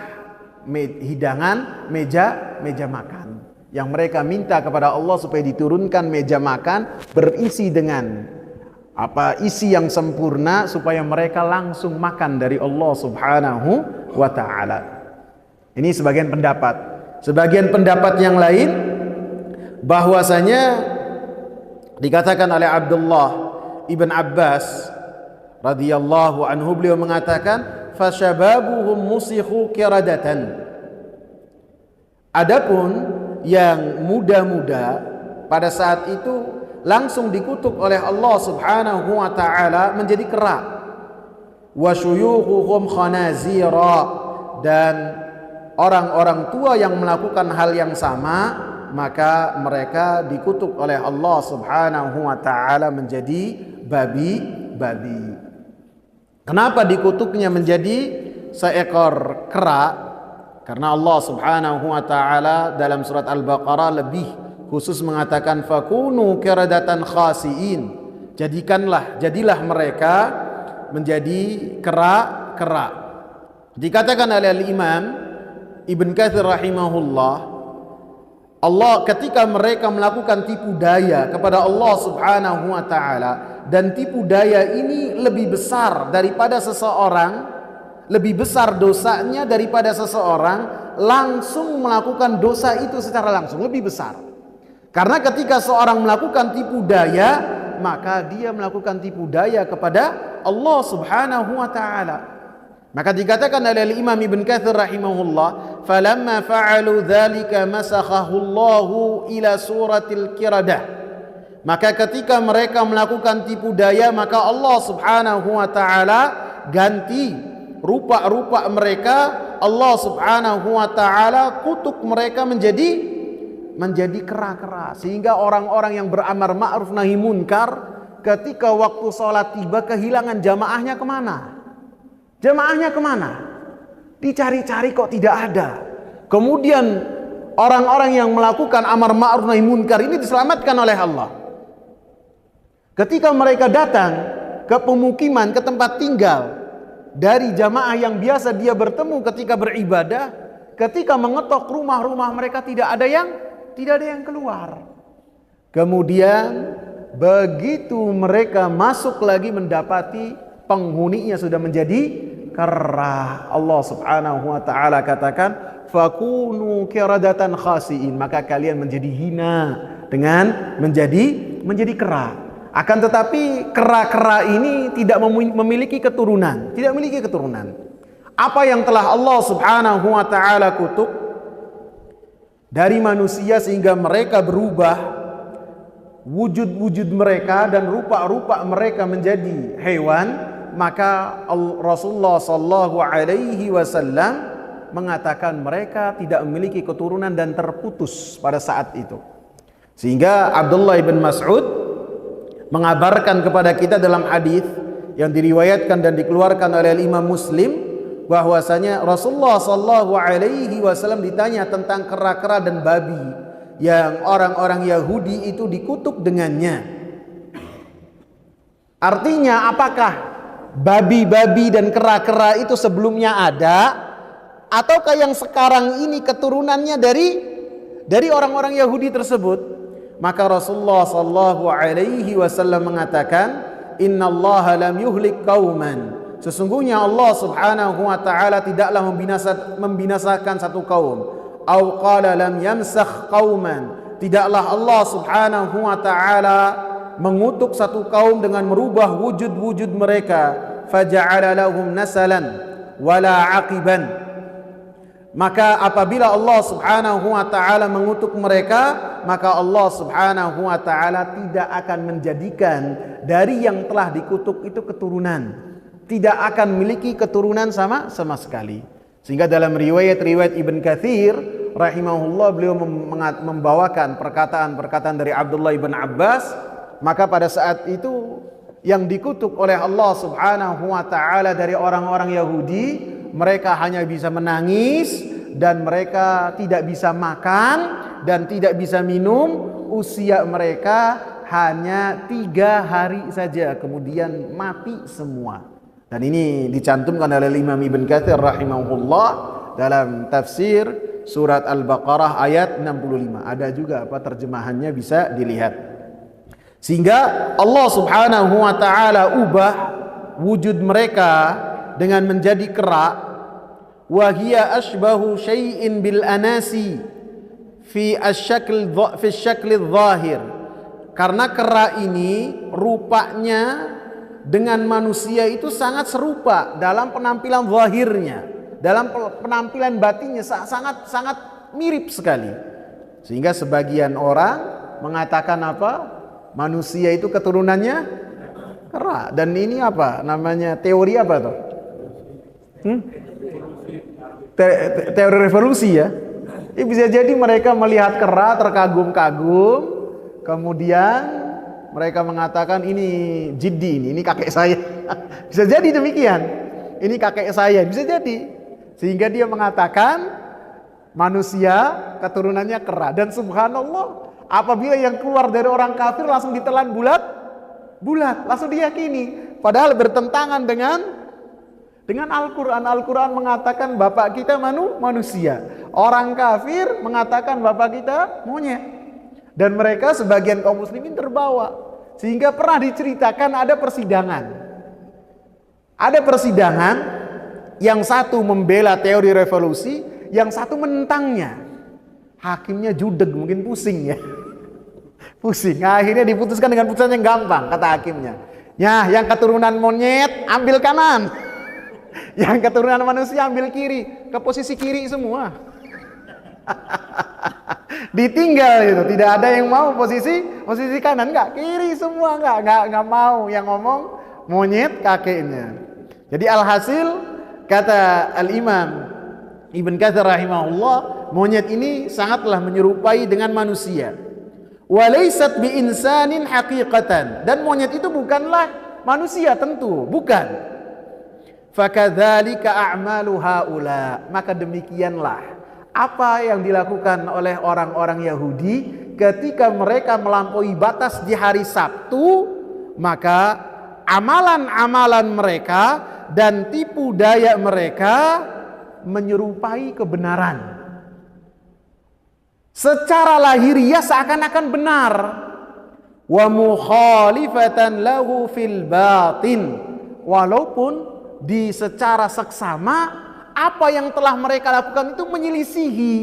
hidangan meja makan, yang mereka minta kepada Allah supaya diturunkan meja makan berisi dengan isi yang sempurna supaya mereka langsung makan dari Allah Subhanahu wa taala. Ini sebagian pendapat. Sebagian pendapat yang lain bahwasanya dikatakan oleh Abdullah ibn Abbas radhiyallahu anhu, beliau mengatakan fasyababuhum musikhu qiradatan. Adapun yang muda-muda pada saat itu langsung dikutuk oleh Allah Subhanahu wa taala menjadi kera. Wa syuyukhuhum khanazira, dan orang-orang tua yang melakukan hal yang sama maka mereka dikutuk oleh Allah Subhanahu wa taala menjadi babi-babi. Kenapa dikutuknya menjadi seekor kera? Karena Allah Subhanahu wa taala dalam surat Al-Baqarah lebih khusus mengatakan fakunu qiradatan khasiin. Jadilah mereka menjadi kera-kera. Dikatakan oleh Imam Ibn Katsir rahimahullah, Allah ketika mereka melakukan tipu daya kepada Allah Subhanahu wa taala, dan tipu daya ini lebih besar daripada seseorang, lebih besar dosanya daripada seseorang langsung melakukan dosa itu secara langsung, lebih besar. Karena ketika seorang melakukan tipu daya, maka dia melakukan tipu daya kepada Allah Subhanahu wa taala. Maka dikatakan oleh Imam Ibn Katsir rahimahullah, falamma fa'alu dzalika masakhahu Allahu ila suratil qiradah. Maka ketika mereka melakukan tipu daya, maka Allah Subhanahu wa taala ganti rupa-rupa mereka. Allah Subhanahu wa taala kutuk mereka menjadi kera-kera, sehingga orang-orang yang beramar ma'ruf nahi munkar ketika waktu sholat tiba kehilangan jamaahnya kemana? Jamaahnya kemana? Dicari-cari kok tidak ada. Kemudian orang-orang yang melakukan amar ma'ruf nahi munkar ini diselamatkan oleh Allah. Ketika mereka datang ke pemukiman, ke tempat tinggal dari jamaah yang biasa dia bertemu ketika beribadah, ketika mengetok rumah-rumah mereka tidak ada yang keluar. Kemudian begitu mereka masuk lagi mendapati penghuninya sudah menjadi kera. Allah Subhanahu wa taala katakan fakunu qiradatan khasiin, maka kalian menjadi hina dengan menjadi kera. Akan tetapi kera-kera ini tidak memiliki keturunan, tidak memiliki keturunan. Apa yang telah Allah Subhanahu wa taala kutuk dari manusia sehingga mereka berubah wujud-wujud mereka dan rupa-rupa mereka menjadi hewan, maka Rasulullah sallallahu alaihi wasallam mengatakan mereka tidak memiliki keturunan dan terputus pada saat itu. Sehingga Abdullah bin Mas'ud mengabarkan kepada kita dalam hadis yang diriwayatkan dan dikeluarkan oleh Imam Muslim, bahwasanya Rasulullah sallallahu alaihi wasallam ditanya tentang kera-kera dan babi yang orang-orang Yahudi itu dikutuk dengannya. Artinya apakah babi-babi dan kera-kera itu sebelumnya ada, ataukah yang sekarang ini keturunannya dari orang-orang Yahudi tersebut? Maka Rasulullah sallallahu alaihi wasallam mengatakan, innallaha lam yuhlik qauman, sesungguhnya Allah Subhanahu wa taala tidaklah membinasakan satu kaum. Au qala lam yamsakh qauman, tidaklah Allah Subhanahu wa taala mengutuk satu kaum dengan merubah wujud-wujud mereka. Faja'ala lahum nasalan wala aqiban, maka apabila Allah Subhanahu wa taala mengutuk mereka, maka Allah Subhanahu wa taala tidak akan menjadikan dari yang telah dikutuk itu keturunan, tidak akan memiliki keturunan sama sekali. Sehingga dalam riwayat Ibn Katsir rahimahullah, beliau membawakan perkataan dari Abdullah bin Abbas, maka pada saat itu yang dikutuk oleh Allah Subhanahu wa taala dari orang-orang Yahudi, mereka hanya bisa menangis dan mereka tidak bisa makan dan tidak bisa minum. Usia mereka hanya 3 hari saja, kemudian mati semua. Dan ini dicantumkan oleh Imam Ibn Katsir rahimahullah dalam tafsir surat Al-Baqarah ayat 65. Ada juga terjemahannya, bisa dilihat. Sehingga Allah Subhanahu wa taala ubah wujud mereka dengan menjadi kera. Wa hiya ashbahu syai'in bil anasi fi asy-syakl adh-dhahir. Karena kera ini rupanya dengan manusia itu sangat serupa dalam penampilan zahirnya, dalam penampilan batinnya sangat sangat mirip sekali. Sehingga sebagian orang mengatakan apa? Manusia itu keturunannya kera. Dan ini apa? Namanya teori apa tuh? Teori revolusi ya. Bisa jadi mereka melihat kera terkagum-kagum, kemudian mereka mengatakan ini jiddi, ini kakek saya. Bisa jadi demikian. Ini kakek saya, bisa jadi. Sehingga dia mengatakan manusia keturunannya kera. Dan subhanallah, apabila yang keluar dari orang kafir langsung ditelan bulat, langsung diyakini. Padahal bertentangan dengan Al-Quran. Al-Quran mengatakan bapak kita manusia. Orang kafir mengatakan bapak kita monyet. Dan mereka sebagian kaum muslimin terbawa. Sehingga pernah diceritakan ada persidangan. Ada persidangan, yang satu membela teori revolusi, yang satu menentangnya. Hakimnya judeg, mungkin pusing ya. Pusing. Akhirnya diputuskan dengan putusan yang gampang, kata hakimnya. Ya, yang keturunan monyet ambil kanan. Yang keturunan manusia ambil kiri. Ke posisi kiri semua. Ditinggal itu, tidak ada yang mau posisi kanan, enggak, kiri semua enggak mau, yang ngomong monyet kakeknya. Jadi alhasil kata Al-Imam Ibn Katsir rahimahullah, monyet ini sangatlah menyerupai dengan manusia. Walaysat bi insanin haqiqatan, dan monyet itu bukanlah manusia, tentu bukan. Fakadzalika a'malu haula, maka demikianlah apa yang dilakukan oleh orang-orang Yahudi ketika mereka melampaui batas di hari Sabtu. Maka amalan-amalan mereka dan tipu daya mereka menyerupai kebenaran. Secara lahiriah seakan-akan benar. Wa mukhalifatan lahu fil batin, walaupun di secara seksama apa yang telah mereka lakukan itu menyelisihi.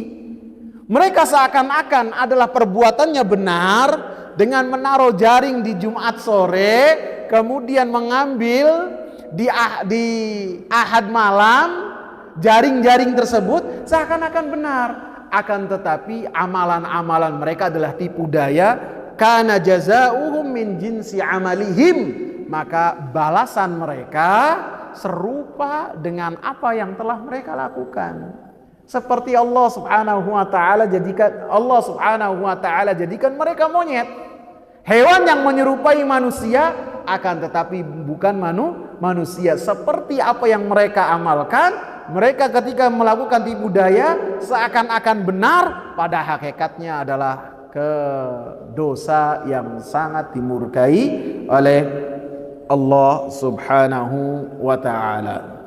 Mereka seakan-akan adalah perbuatannya benar dengan menaruh jaring di Jumat sore, kemudian mengambil di Ahad malam jaring-jaring tersebut seakan-akan benar. Akan tetapi amalan-amalan mereka adalah tipu daya. Kana jazaa'uhum min jinsi amalihim, maka balasan mereka serupa dengan apa yang telah mereka lakukan. Seperti Allah Subhanahu wa taala jadikan mereka monyet, hewan yang menyerupai manusia akan tetapi bukan manusia. Seperti apa yang mereka amalkan, mereka ketika melakukan tipu daya seakan-akan benar, pada hakikatnya adalah dosa yang sangat dimurkai oleh Allah Subhanahu wa ta'ala.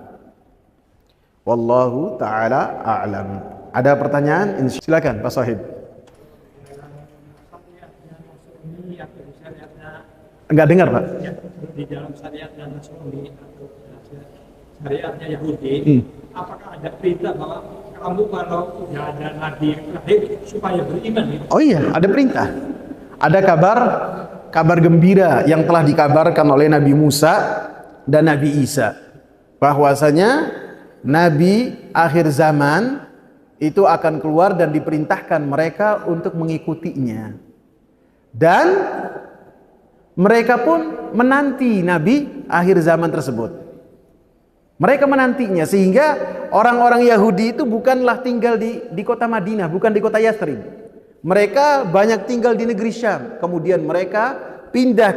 Wallahu ta'ala a'lam. Ada pertanyaan? Silakan Pak Sahib. Enggak dengar Pak. Di dalam syariatnya Nasrani atau syariatnya Yahudi, apakah ada perintah bahwa kamu kalau sudah ada nabi lahir supaya beriman? Oh iya, ada perintah. Ada kabar gembira yang telah dikabarkan oleh Nabi Musa dan Nabi Isa, bahwasanya Nabi akhir zaman itu akan keluar dan diperintahkan mereka untuk mengikutinya. Dan mereka pun menanti Nabi akhir zaman tersebut. Mereka menantinya, sehingga orang-orang Yahudi itu bukanlah tinggal di kota Madinah, bukan di kota Yathrib. Mereka banyak tinggal di negeri Syam. Kemudian mereka pindah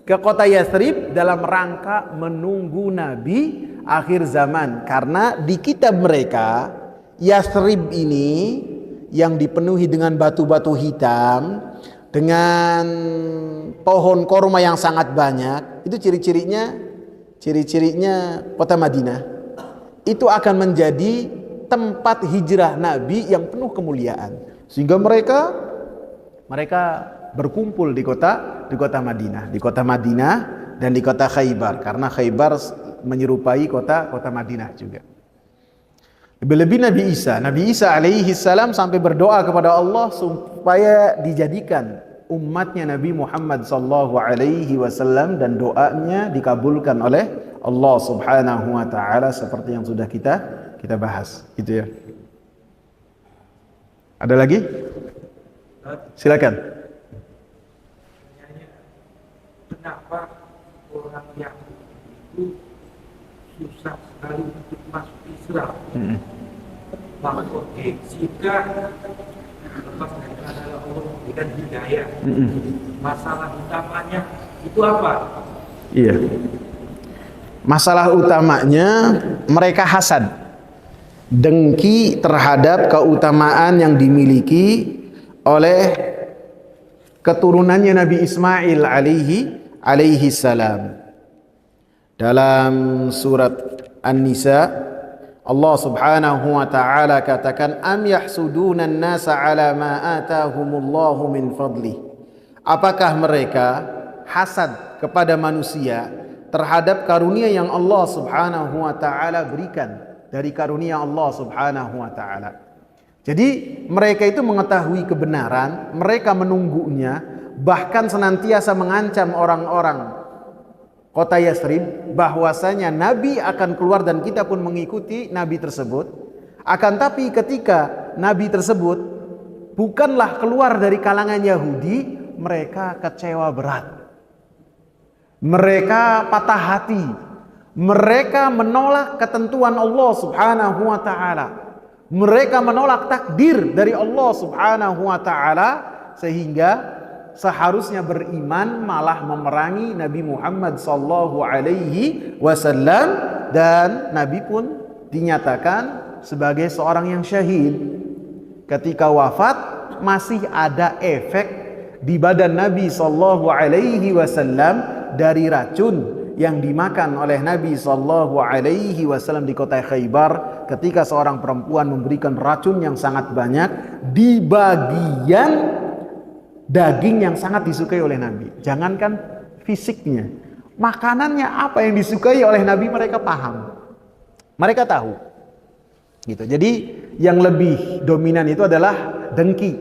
ke kota Yathrib dalam rangka menunggu Nabi akhir zaman. Karena di kitab mereka, Yathrib ini yang dipenuhi dengan batu-batu hitam, dengan pohon korma yang sangat banyak, itu ciri-cirinya kota Madinah. Itu akan menjadi tempat hijrah Nabi yang penuh kemuliaan. Sehingga mereka berkumpul di kota Madinah, dan di kota Khaybar, karena Khaybar menyerupai kota Madinah juga. Lebih-lebih Nabi Isa alaihi salam sampai berdoa kepada Allah supaya dijadikan umatnya Nabi Muhammad sallallahu alaihi wasallam dan doanya dikabulkan oleh Allah Subhanahu wa taala seperti yang sudah kita bahas, gitu ya. Ada lagi? Silakan. Kenapa orang yang itu susah sekali untuk masuk Islam? Maksudnya jika lepas dari adalah Allah memberikan hidayah, masalah utamanya itu apa? Iya. Masalah utamanya mereka hasad, dengki terhadap keutamaan yang dimiliki oleh keturunannya Nabi Ismail alaihi salam. Dalam surat An-Nisa Allah Subhanahu wa taala katakan, am yahsuduna an-nasa ala ma atahumullahu min fadli. Apakah mereka hasad kepada manusia terhadap karunia yang Allah Subhanahu wa taala berikan, dari karunia Allah Subhanahu wa taala. Jadi mereka itu mengetahui kebenaran, mereka menunggunya, bahkan senantiasa mengancam orang-orang kota Yathrib bahwasanya Nabi akan keluar dan kita pun mengikuti Nabi tersebut. Akan tapi ketika Nabi tersebut bukanlah keluar dari kalangan Yahudi, mereka kecewa berat. Mereka patah hati. Mereka menolak ketentuan Allah Subhanahu wa taala. Mereka menolak takdir dari Allah Subhanahu wa taala, sehingga seharusnya beriman malah memerangi Nabi Muhammad sallallahu alaihi wasallam, dan Nabi pun dinyatakan sebagai seorang yang syahid. Ketika wafat masih ada efek di badan Nabi sallallahu alaihi wasallam dari racun yang dimakan oleh Nabi sallallahu alaihi wasallam di kota Khaybar, ketika seorang perempuan memberikan racun yang sangat banyak di bagian daging yang sangat disukai oleh Nabi. Jangankan fisiknya, makanannya apa yang disukai oleh Nabi mereka paham, mereka tahu, gitu. Jadi yang lebih dominan itu adalah dengki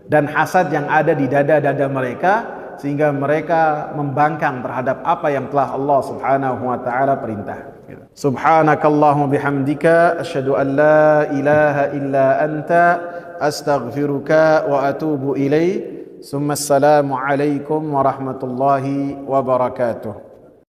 dan hasad yang ada di dada-dada mereka, sehingga mereka membangkang terhadap apa yang telah Allah Subhanahu wa taala perintah. Subhanakallahumma bihamdika asyhadu an la ilaha illa anta astaghfiruka wa atubu ilaik. Assalamualaikum warahmatullahi wabarakatuh.